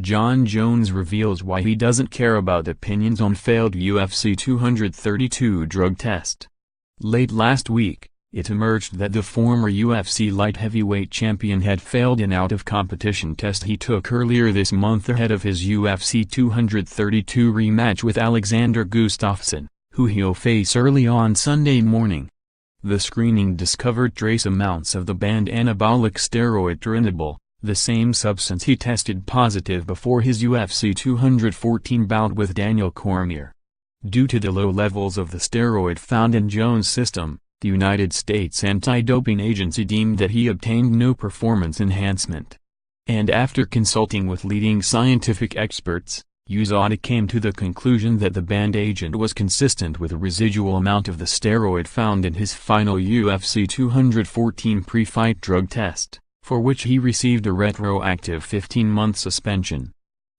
Jon Jones reveals why he doesn't care about opinions on failed UFC 232 drug test. Late last week, it emerged that the former UFC light heavyweight champion had failed an out-of-competition test he took earlier this month ahead of his UFC 232 rematch with Alexander Gustafsson, who he'll face early on Sunday morning. The screening discovered trace amounts of the banned anabolic steroid Turanibol, the same substance he tested positive before his UFC 214 bout with Daniel Cormier. Due to the low levels of the steroid found in Jones' system, the United States Anti-Doping Agency deemed that he obtained no performance enhancement. And after consulting with leading scientific experts, USADA came to the conclusion that the banned agent was consistent with the residual amount of the steroid found in his final UFC 214 pre-fight drug test, for which he received a retroactive 15-month suspension.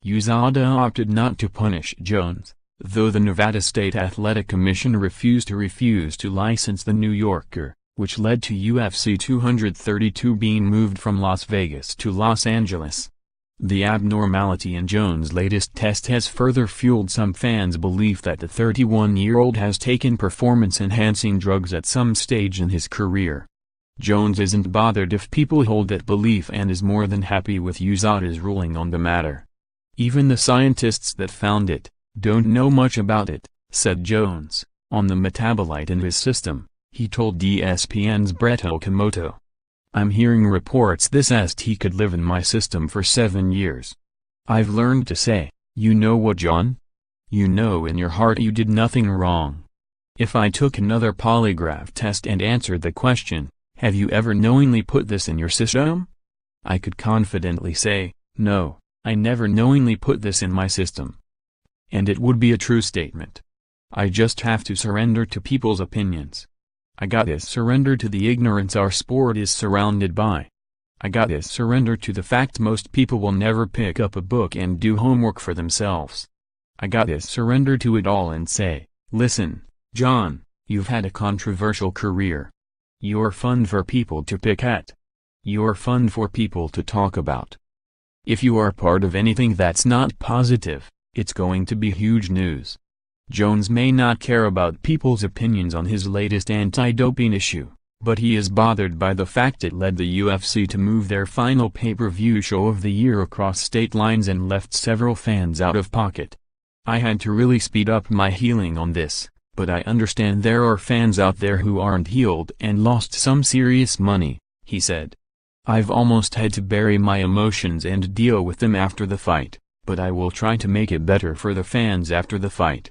USADA opted not to punish Jones, though the Nevada State Athletic Commission refused to license the New Yorker, which led to UFC 232 being moved from Las Vegas to Los Angeles. The abnormality in Jones' latest test has further fueled some fans' belief that the 31-year-old has taken performance-enhancing drugs at some stage in his career. Jones isn't bothered if people hold that belief and is more than happy with USADA's ruling on the matter. Even the scientists that found it don't know much about it, said Jones. On the metabolite in his system, he told ESPN's Brett Okamoto. I'm hearing reports this est he could live in my system for 7 years. I've learned to say, you know what, John? You know in your heart you did nothing wrong. If I took another polygraph test and answered the question, have you ever knowingly put this in your system? I could confidently say, no, I never knowingly put this in my system. And it would be a true statement. I just have to surrender to people's opinions. I gotta surrender to the ignorance our sport is surrounded by. I gotta surrender to the fact most people will never pick up a book and do homework for themselves. I gotta surrender to it all and say, listen, John, you've had a controversial career. You're fun for people to pick at. You're fun for people to talk about. If you are part of anything that's not positive, it's going to be huge news. Jones may not care about people's opinions on his latest anti-doping issue, but he is bothered by the fact it led the UFC to move their final pay-per-view show of the year across state lines and left several fans out of pocket. I had to really speed up my healing on this, but I understand there are fans out there who aren't healed and lost some serious money, he said. I've almost had to bury my emotions and deal with them after the fight, but I will try to make it better for the fans after the fight.